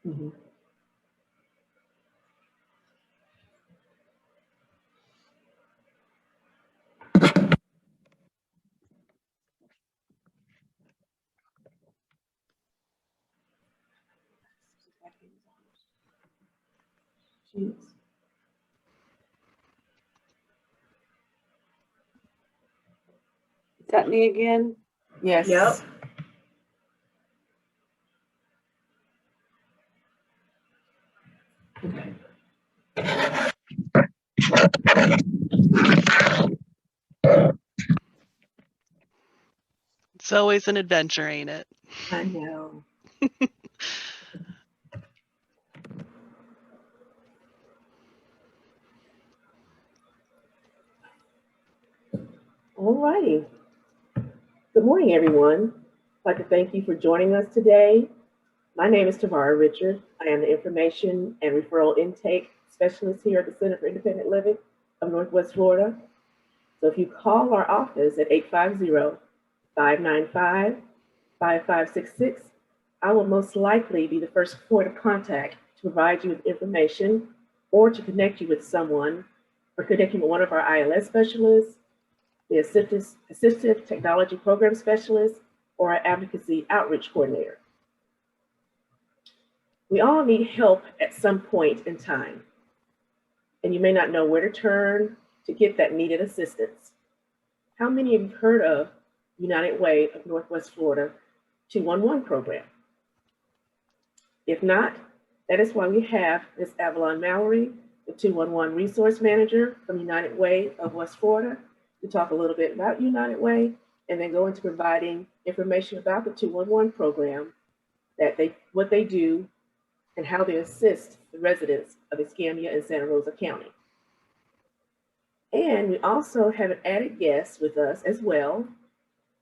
Mhm. Jeez. Is that me again? Yes. Yep. Okay. It's always an adventure, ain't it? I know. All righty. Good morning, everyone. I'd like to thank you for joining us today. My name is Tavara Richard. I am the Information and Referral Intake Specialist here at the Center for Independent Living of Northwest Florida. So if you call our office at 850-595-5566, I will most likely be the first point of contact to provide you with information or to connect you with someone or connect you with one of our ILS specialists, the Assistive Technology Program Specialist, or our Advocacy Outreach Coordinator. We all need help at some point in time, and you may not know where to turn to get that needed assistance. How many of you have heard of United Way of Northwest Florida 211 program? If not, that is why we have Ms. Avalon Mallory, the 211 Resource Manager from United Way of West Florida, to talk a little bit about United Way and then go into providing information about the 211 program, what they do, and how they assist the residents of Escambia and Santa Rosa County. And we also have an added guest with us as well,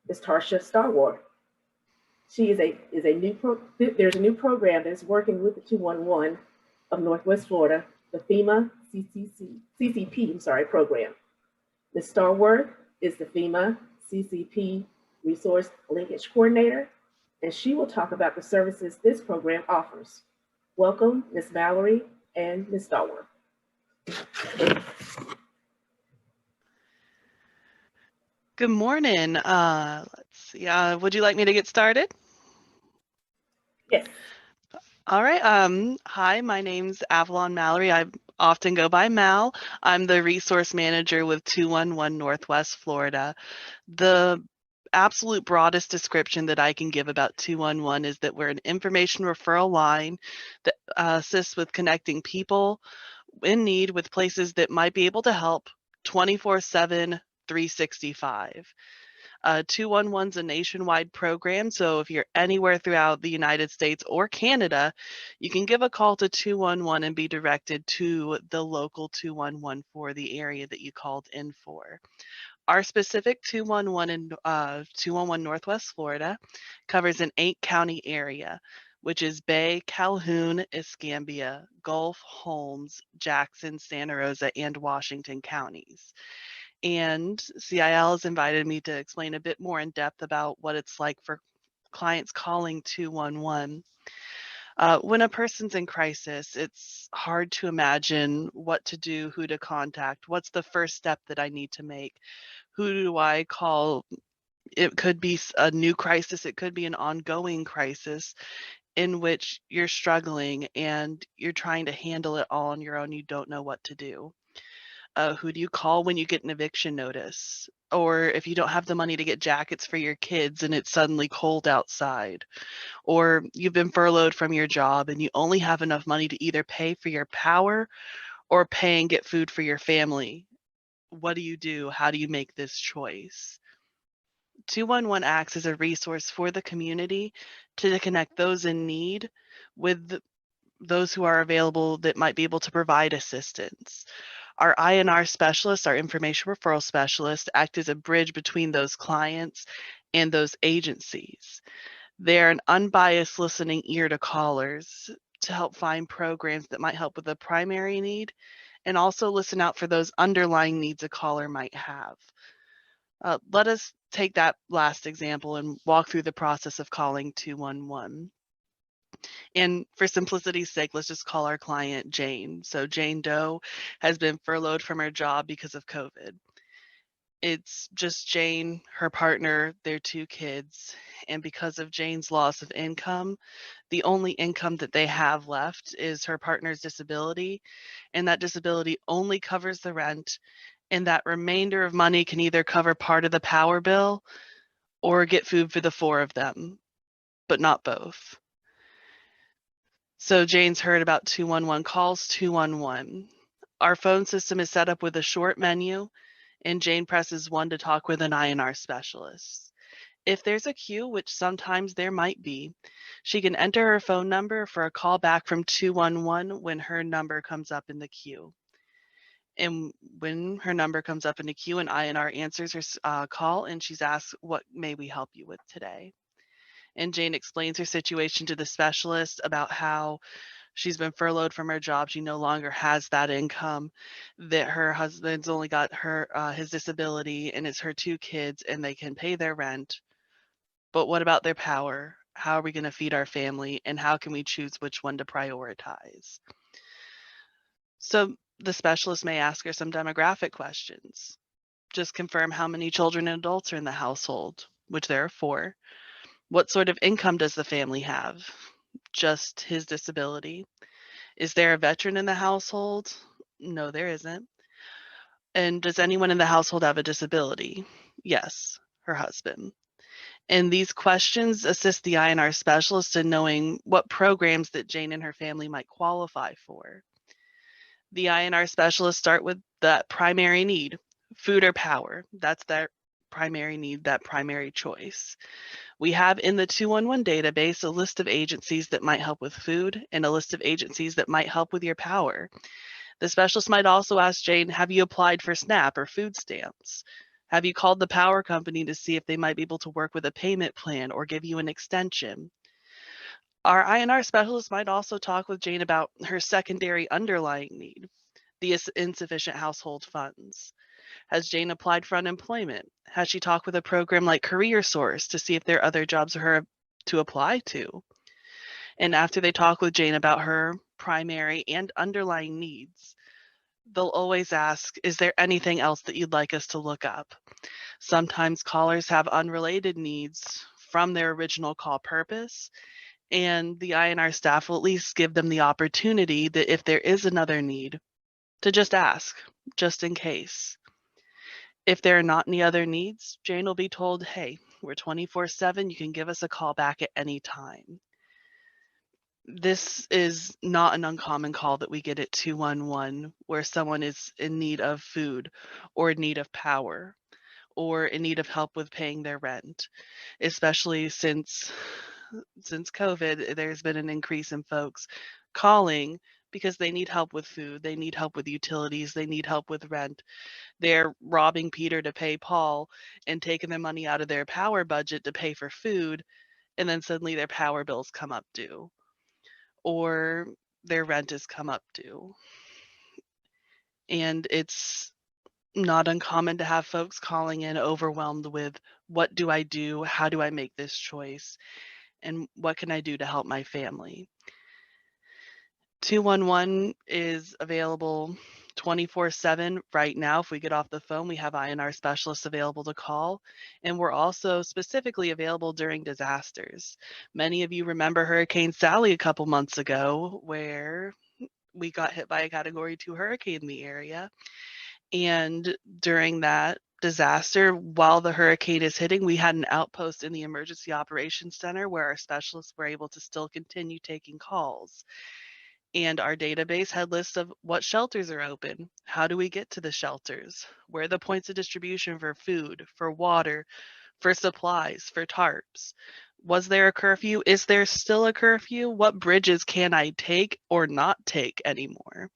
Ms. Tarsha Starward. She is there's a new program that's working with the 211 of Northwest Florida, the Fema CCP program. Ms. Starward is the Fema CCP Resource Linkage Coordinator, and she will talk about the services this program offers. Welcome, Ms. Mallory and Ms. Starward. Good morning. Let's see. Would you like me to get started? Yes. All right. Hi, my name's Avalon Mallory. I often go by Mal. I'm the resource manager with 211 Northwest Florida. The absolute broadest description that I can give about 211 is that we're an information referral line that assists with connecting people in need with places that might be able to help 24/7, 365. 211's a nationwide program, so if you're anywhere throughout the United States or Canada, you can give a call to 211 and be directed to the local 211 for the area that you called in for. Our specific 211 in 211 Northwest Florida covers an 8-county area, which is Bay, Calhoun, Escambia, Gulf, Holmes, Jackson, Santa Rosa, and Washington counties. And CIL has invited me to explain a bit more in depth about what it's like for clients calling 211. When a person's in crisis, it's hard to imagine what to do, who to contact, what's the first step that I need to make, who do I call? It could be a new crisis, it could be an ongoing crisis in which you're struggling and you're trying to handle it all on your own, you don't know what to do. Who do you call when you get an eviction notice? Or if you don't have the money to get jackets for your kids and it's suddenly cold outside? Or you've been furloughed from your job and you only have enough money to either pay for your power or pay and get food for your family. What do you do? How do you make this choice? 211 acts as a resource for the community to connect those in need with those who are available that might be able to provide assistance. Our INR specialists, our information referral specialists, act as a bridge between those clients and those agencies. They're an unbiased listening ear to callers to help find programs that might help with the primary need and also listen out for those underlying needs a caller might have. Let us take that last example and walk through the process of calling 211. And for simplicity's sake, let's just call our client Jane. So Jane Doe has been furloughed from her job because of COVID. It's just Jane, her partner, their 2 kids, and because of Jane's loss of income, the only income that they have left is her partner's disability, and that disability only covers the rent, and that remainder of money can either cover part of the power bill or get food for the 4 of them, but not both. So Jane's heard about 211 calls 211. Our phone system is set up with a short menu, and Jane presses 1 to talk with an INR specialist. If there's a queue, which sometimes there might be, she can enter her phone number for a call back from 211 when her number comes up in the queue. And when her number comes up in the queue, an INR answers her call, and she's asked, "What may we help you with today?" And Jane explains her situation to the specialist about how she's been furloughed from her job. She no longer has that income, that her husband's only got his disability, and it's her 2 kids, and they can pay their rent. But what about their power? How are we going to feed our family? And how can we choose which one to prioritize? So the specialist may ask her some demographic questions. Just confirm how many children and adults are in the household, which there are 4. What sort of income does the family have? Just his disability. Is there a veteran in the household? No, there isn't. And does anyone in the household have a disability? Yes, her husband. And these questions assist the INR specialist in knowing what programs that Jane and her family might qualify for. The INR specialists start with that primary need, food or power. That's their primary need, that primary choice. We have in the 211 database a list of agencies that might help with food and a list of agencies that might help with your power. The specialist might also ask Jane, have you applied for SNAP or food stamps? Have you called the power company to see if they might be able to work with a payment plan or give you an extension? Our INR specialist might also talk with Jane about her secondary underlying need, the insufficient household funds. Has Jane applied for unemployment? Has she talked with a program like Career Source to see if there are other jobs for her to apply to? And after they talk with Jane about her primary and underlying needs, they'll always ask, is there anything else that you'd like us to look up? Sometimes callers have unrelated needs from their original call purpose, and the INR staff will at least give them the opportunity that if there is another need, to just ask, just in case. If there are not any other needs, Jane will be told, hey, we're 24/7, you can give us a call back at any time. This is not an uncommon call that we get at 211 where someone is in need of food or in need of power or in need of help with paying their rent, especially since COVID, there's been an increase in folks calling because they need help with food, they need help with utilities, they need help with rent. They're robbing Peter to pay Paul and taking their money out of their power budget to pay for food, and then suddenly their power bills come up due or their rent has come up due. And it's not uncommon to have folks calling in overwhelmed with, what do I do? How do I make this choice? And what can I do to help my family? 211 is available 24/7 right now. If we get off the phone, we have INR specialists available to call. And we're also specifically available during disasters. Many of you remember Hurricane Sally a couple months ago, where we got hit by a Category 2 hurricane in the area. And during that disaster, while the hurricane is hitting, we had an outpost in the Emergency Operations Center where our specialists were able to still continue taking calls. And our database had lists of what shelters are open, how do we get to the shelters, where are the points of distribution for food, for water, for supplies, for tarps. Was there a curfew? Is there still a curfew? What bridges can I take or not take anymore?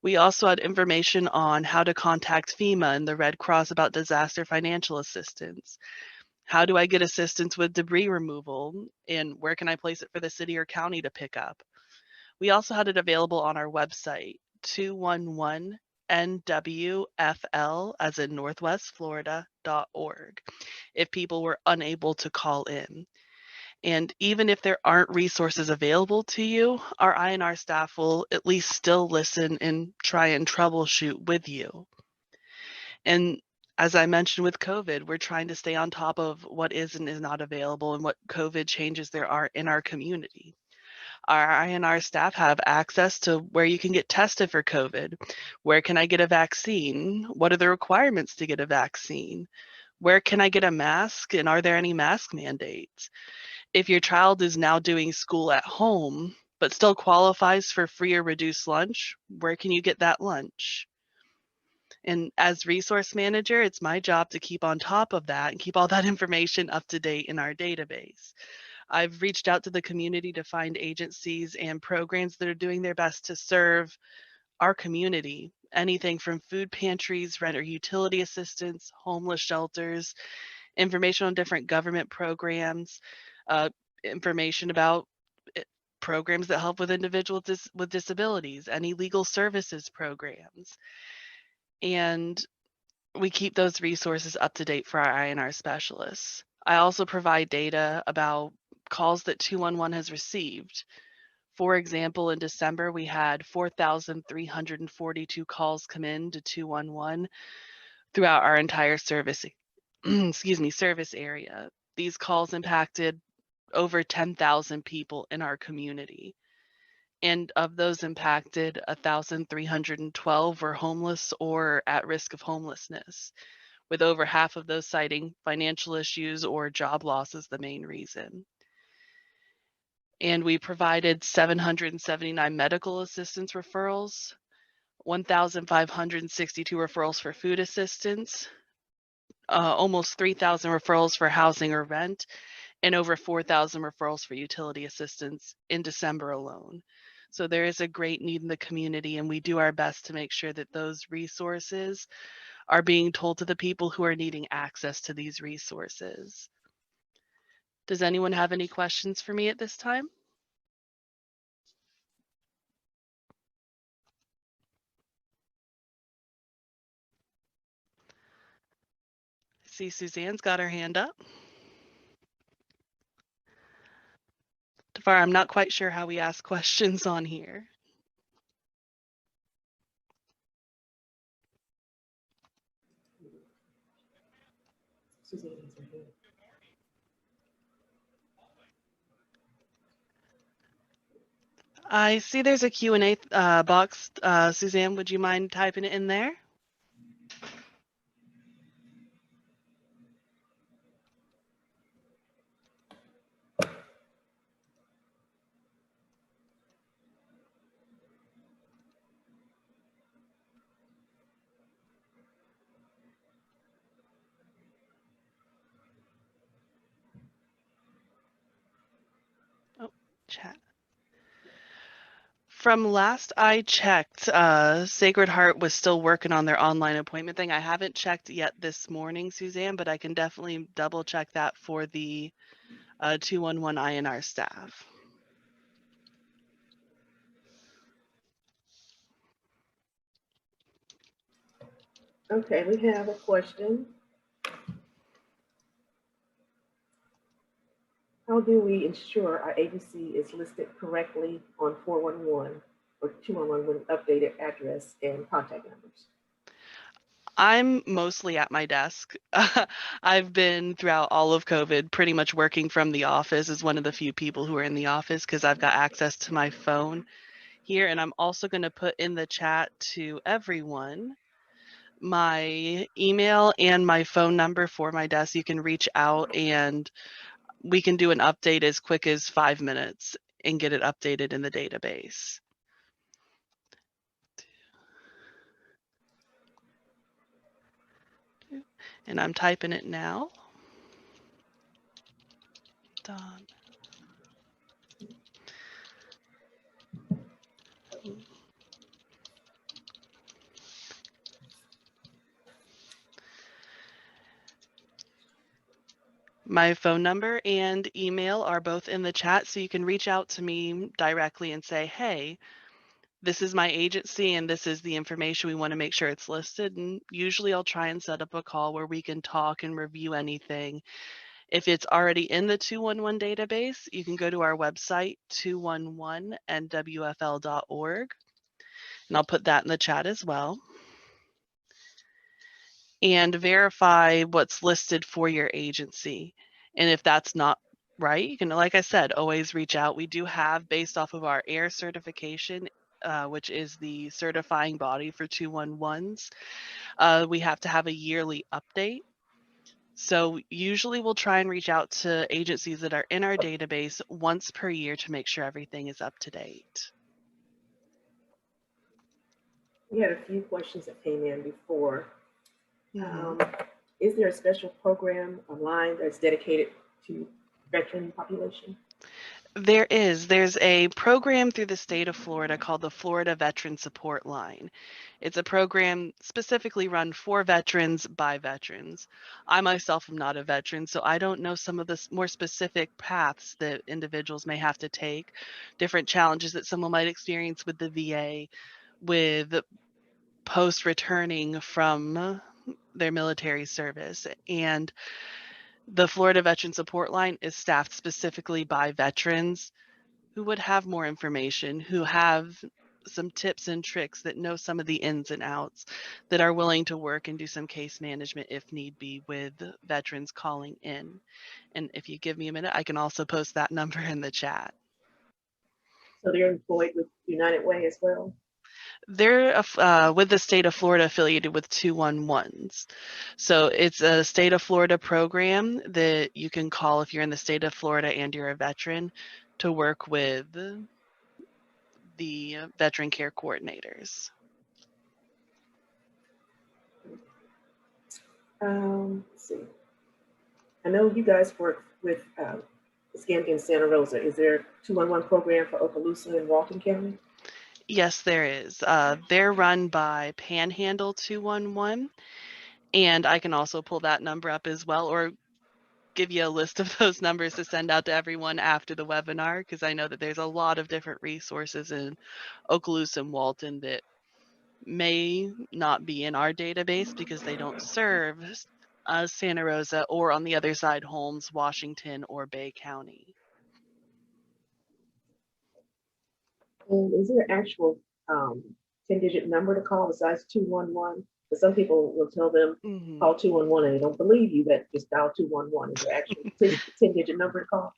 We also had information on how to contact FEMA and the Red Cross about disaster financial assistance. How do I get assistance with debris removal? And where can I place it for the city or county to pick up? We also had it available on our website, 211NWFL, as in northwestflorida.org, if people were unable to call in. And even if there aren't resources available to you, our INR staff will at least still listen and try and troubleshoot with you. And as I mentioned with COVID, we're trying to stay on top of what is and is not available and what COVID changes there are in our community. Our INR staff have access to where you can get tested for COVID. Where can I get a vaccine? What are the requirements to get a vaccine? Where can I get a mask? And are there any mask mandates? If your child is now doing school at home, but still qualifies for free or reduced lunch, where can you get that lunch? And as resource manager, it's my job to keep on top of that and keep all that information up to date in our database. I've reached out to the community to find agencies and programs that are doing their best to serve our community. Anything from food pantries, rent or utility assistance, homeless shelters, information on different government programs, uh, information about programs that help with individuals with disabilities, any legal services programs. And we keep those resources up to date for our INR specialists. I also provide data about calls that 211 has received. For example, in December, we had 4,342 calls come in to 211 throughout our entire service, service area. These calls impacted over 10,000 people in our community. And of those impacted, 1,312 were homeless or at risk of homelessness, with over half of those citing financial issues or job loss as the main reason. And we provided 779 medical assistance referrals, 1,562 referrals for food assistance, almost 3,000 referrals for housing or rent, and over 4,000 referrals for utility assistance in December alone. So there is a great need in the community, and we do our best to make sure that those resources are being told to the people who are needing access to these resources. Does anyone have any questions for me at this time? I see Suzanne's got her hand up. Tafar, I'm not quite sure how we ask questions on here. Suzanne has her hand. I see there's a Q&A box. Suzanne, would you mind typing it in there? Oh, chat. From last I checked, Sacred Heart was still working on their online appointment thing. I haven't checked yet this morning, Suzanne, but I can definitely double check that for the 211 INR staff. Okay, we have a question. How do we ensure our agency is listed correctly on 411 or 211 with updated address and contact numbers? I'm mostly at my desk. I've been throughout all of COVID pretty much working from the office as one of the few people who are in the office because I've got access to my phone here. And I'm also going to put in the chat to everyone my email and my phone number for my desk. You can reach out and we can do an update as quick as 5 minutes and get it updated in the database. And I'm typing it now. Done. My phone number and email are both in the chat, so you can reach out to me directly and say, hey, this is my agency and this is the information we want to make sure it's listed. And usually I'll try and set up a call where we can talk and review anything If it's already in the 211 database, you can go to our website, 211nwfl.org, and I'll put that in the chat as well, and verify what's listed for your agency. And if that's not right, you can, like I said, always reach out. We do have, based off of our AIR certification, which is the certifying body for 211s, we have to have a yearly update. So usually we'll try and reach out to agencies that are in our database once per year to make sure everything is up to date. We had a few questions that came in before. Mm-hmm. Is there a special program online that's dedicated to veteran population? There is. There's a program through the state of Florida called the Florida Veteran Support Line. It's a program specifically run for veterans by veterans. I myself am not a veteran, so I don't know some of the more specific paths that individuals may have to take, different challenges that someone might experience with the VA, with post-returning from their military service. And the Florida Veteran Support Line is staffed specifically by veterans who would have more information, who have some tips and tricks, that know some of the ins and outs, that are willing to work and do some case management if need be with veterans calling in. And if you give me a minute, I can also post that number in the chat. So they're employed with United Way as well? They're with the state of Florida, affiliated with 211s. So it's a state of Florida program that you can call if you're in the state of Florida and you're a veteran, to work with the veteran care coordinators. Let's see. I know you guys work with Scandian Santa Rosa. Is there a 211 program for Okaloosa and Walton County? Yes, there is. They're run by Panhandle 211, and I can also pull that number up as well, or give you a list of those numbers to send out to everyone after the webinar, because I know that there's a lot of different resources in Okaloosa and Walton that may not be in our database because they don't serve Santa Rosa, or on the other side, Holmes, Washington, or Bay County. And is there an actual 10-digit number to call besides 211? Because some people will tell them call 211 and they don't believe you, that just dial 211. Is there actually 10-digit number to call?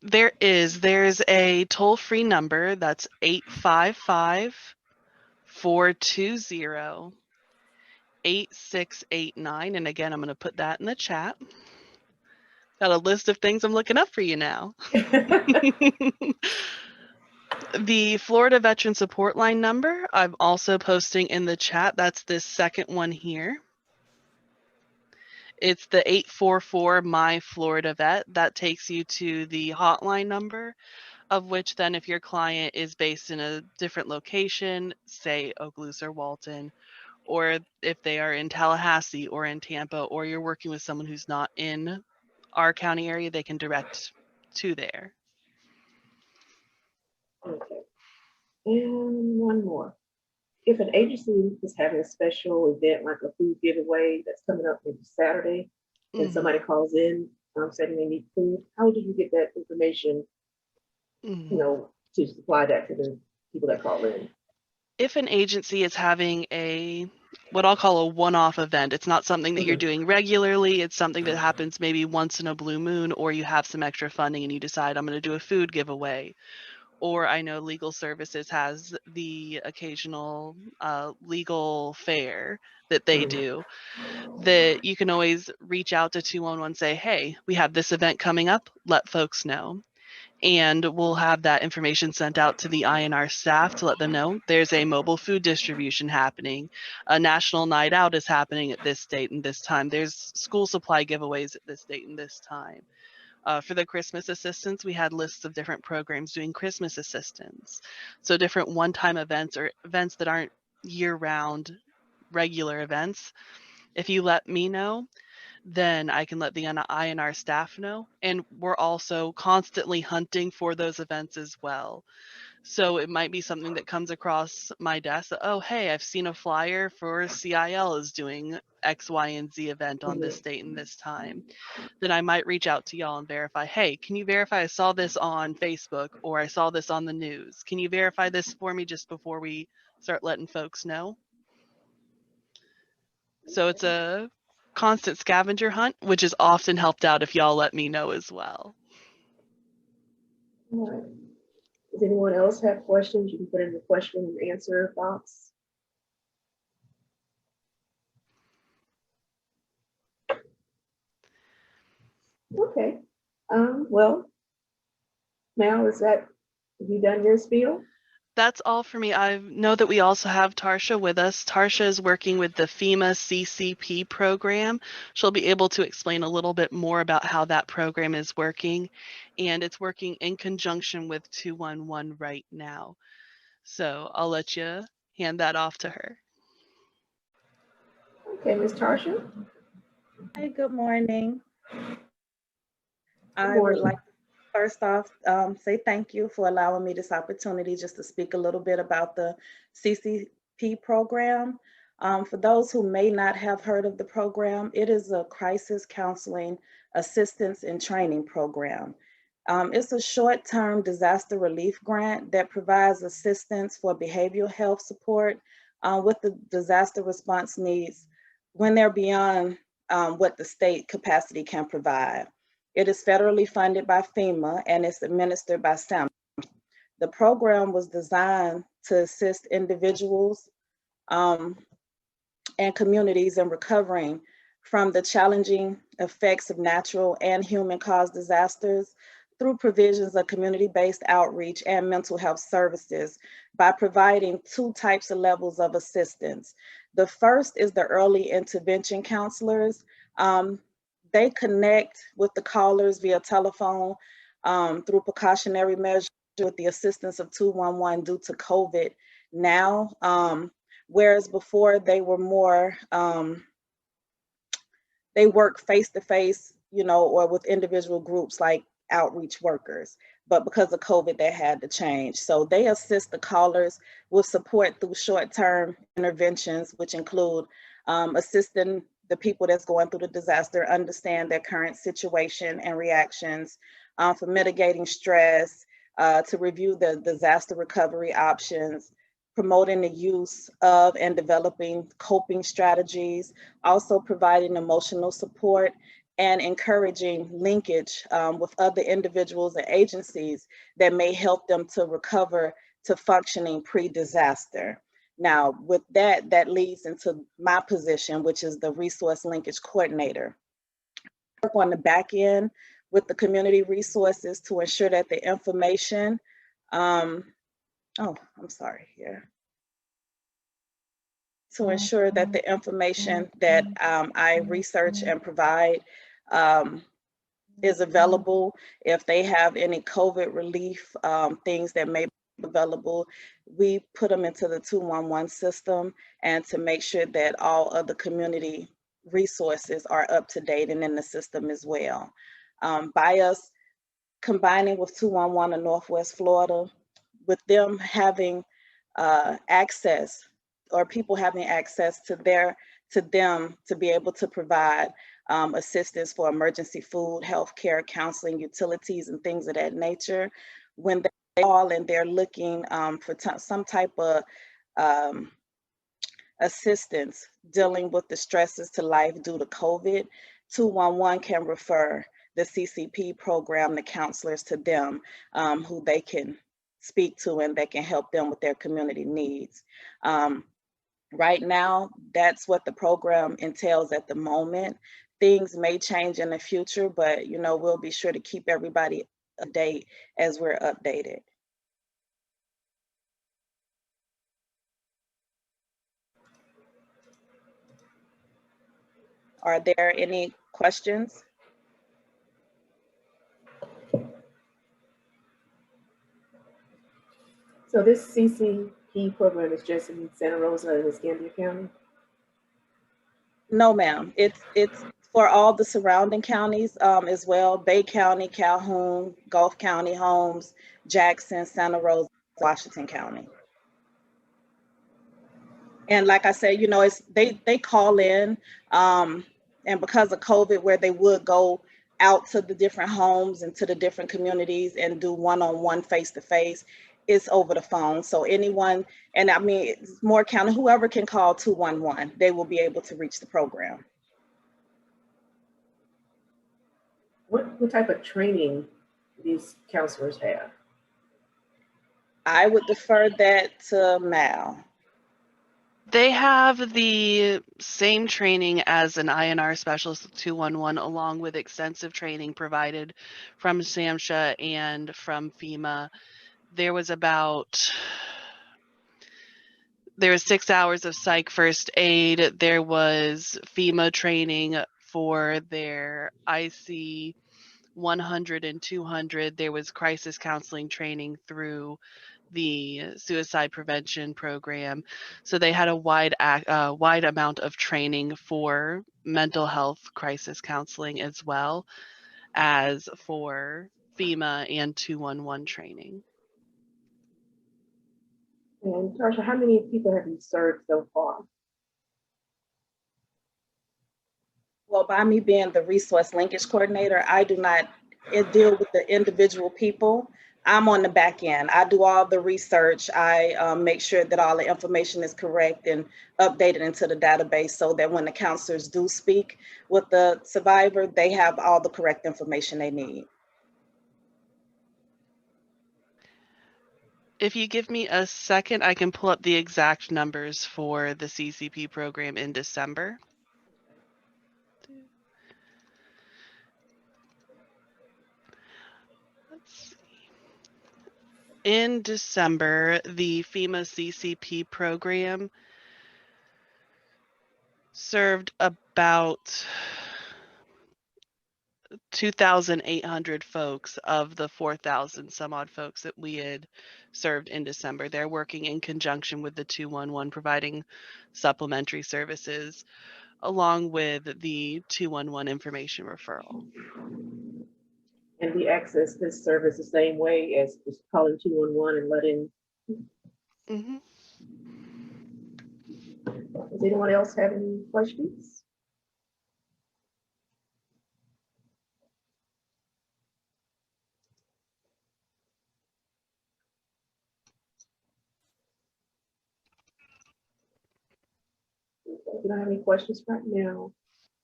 There is. There's a toll-free number that's 855-420-8689. And again, I'm going to put that in the chat. Got a list of things I'm looking up for you now. The Florida Veteran Support Line number, I'm also posting in the chat. That's this second one here. It's the 844 My Florida Vet. That takes you to the hotline number, of which then if your client is based in a different location, say Okaloosa or Walton, or if they are in Tallahassee or in Tampa, or you're working with someone who's not in our county area, they can direct to there. Okay. And one more. If an agency is having a special event like a food giveaway that's coming up maybe Saturday, and somebody calls in saying they need food, how do you get that information, you know, to supply that to the people that call in? If an agency is having what I'll call a one-off event, it's not something that you're doing regularly, it's something that happens maybe once in a blue moon, or you have some extra funding and you decide, I'm going to do a food giveaway. Or I know Legal Services has the occasional legal fair that they do, that you can always reach out to 211 and say, hey, we have this event coming up, let folks know. And we'll have that information sent out to the INR staff to let them know there's a mobile food distribution happening. A national night out is happening at this date and this time. There's school supply giveaways at this date and this time. For the Christmas assistance, we had lists of different programs doing Christmas assistance. So different one-time events, or events that aren't year-round regular events. If you let me know, then I can let the INR staff know. And we're also constantly hunting for those events as well. So it might be something that comes across my desk that, oh, hey, I've seen a flyer for CIL is doing X, Y, and Z event on this date and this time. Then I might reach out to y'all and verify, hey, can you verify I saw this on Facebook or I saw this on the news? Can you verify this for me just before we start letting folks know? So it's a constant scavenger hunt, which is often helped out if y'all let me know as well. All right. Does anyone else have questions? You can put in the question and answer box. Okay. Well, Mal, have you done your spiel? That's all for me. I know that we also have Tarsha with us. Tarsha is working with the Fema Ccp program. She'll be able to explain a little bit more about how that program is working, and it's working in conjunction with 211 right now. So I'll let you hand that off to her. Okay, Ms. Tarsha. Hi, good morning. I Good would morning. like to first off say thank you for allowing me this opportunity just to speak a little bit about the CCP program. For those who may not have heard of the program, it is a crisis counseling assistance and training program. It's a short-term disaster relief grant that provides assistance for behavioral health support with the disaster response needs when they're beyond what the state capacity can provide. It is federally funded by FEMA and it's administered by SAM. The program was designed to assist individuals and communities in recovering from the challenging effects of natural and human-caused disasters through provisions of community-based outreach and mental health services by providing two types of levels of assistance. The first is the early intervention counselors. They connect with the callers via telephone through precautionary measures with the assistance of 211 due to COVID now. Whereas before they were more, they work face-to-face, you know, or with individual groups like outreach workers. But because of COVID, that had to change. So they assist the callers with support through short-term interventions, which include assisting the people that's going through the disaster understand their current situation and reactions, for mitigating stress, to review the disaster recovery options, promoting the use of and developing coping strategies, also providing emotional support and encouraging linkage with other individuals and agencies that may help them to recover to functioning pre-disaster. Now, with that, that leads into my position, which is the resource linkage coordinator. I work on the back end with the community resources to ensure that the information, to ensure that the information that I research and provide is available. If they have any COVID relief things that may be available, we put them into the 211 system and to make sure that all other community resources are up to date and in the system as well. By us combining with 211 in Northwest Florida, with them having access or people having access to them to be able to provide assistance for emergency food, healthcare, counseling, utilities, and things of that nature. When they call and they're looking for some type of assistance dealing with the stresses to life due to COVID, 211 can refer the CCP program, the counselors to them who they can speak to and that can help them with their community needs. Right now, that's what the program entails at the moment. Things may change in the future, but you know, we'll be sure to keep everybody up to date as we're updated. Are there any questions? So this CCP program is just in Santa Rosa and Escambia County? No, ma'am. It's for all the surrounding counties as well, Bay County, Calhoun, Gulf County, Holmes, Jackson, Santa Rosa, Washington County. And like I said, you know, it's they call in, and because of COVID, where they would go out to the different homes and to the different communities and do one-on-one face-to-face, it's over the phone. So anyone, and I mean, it's Moore County, whoever can call 211, they will be able to reach the program. What type of training these counselors have? I would defer that to Mal. They have the same training as an INR specialist 211, along with extensive training provided from SAMHSA and from FEMA. There was 6 hours of psych first aid. There was FEMA training for their IC 100 and 200. There was crisis counseling training through the suicide prevention program. So they had a wide amount of training for mental health crisis counseling, as well as for FEMA and 211 training. And Tarsha, how many people have you served so far? Well, by me being the resource linkage coordinator, I do not deal with the individual people. I'm on the back end. I do all the research. I make sure that all the information is correct and updated into the database so that when the counselors do speak with the survivor, they have all the correct information they need. If you give me a second, I can pull up the exact numbers for the CCP program in December. Let's see. In December, the FEMA CCP program served about 2,800 folks of the 4,000 some odd folks that we had served in December. They're working in conjunction with the 211, providing supplementary services along with the 211 information referral. And we access this service the same way as just calling 211 and letting. Mm-hmm. Does anyone else have any questions? If you don't have any questions right now,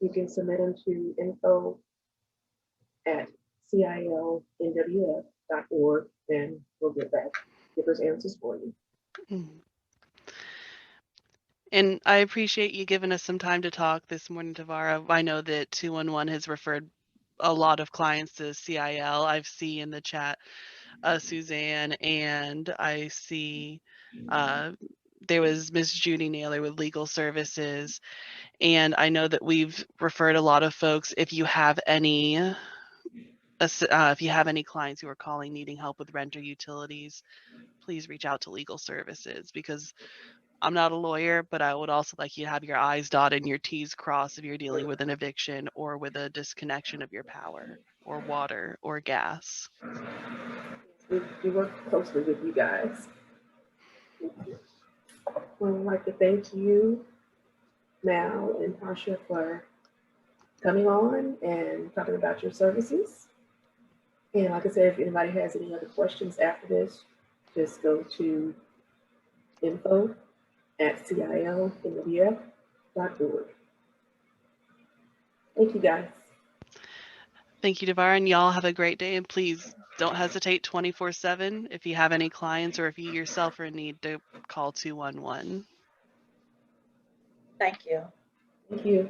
you can submit them to info@CILNWF.org, and we'll get those answers for you. Mm-hmm. And I appreciate you giving us some time to talk this morning, Tavara. I know that 211 has referred a lot of clients to CIL. I've seen in the chat Suzanne, and I see there was Miss Judy Naylor with Legal Services. And I know that we've referred a lot of folks. If you have any clients who are calling needing help with rent or utilities, please reach out to Legal Services, because I'm not a lawyer, but I would also like you to have your I's dotted and your T's crossed if you're dealing with an eviction or with a disconnection of your power or water or gas. We work closely with you guys. Well, I'd like to thank you, Mal and Tarsha, for coming on and talking about your services. And like I said, if anybody has any other questions after this, just go to info@CILNWF.org. Thank you, guys. Thank you, Tavara, and y'all have a great day. And please don't hesitate 24/7 if you have any clients or if you yourself are in need to call 211. Thank you. Thank you.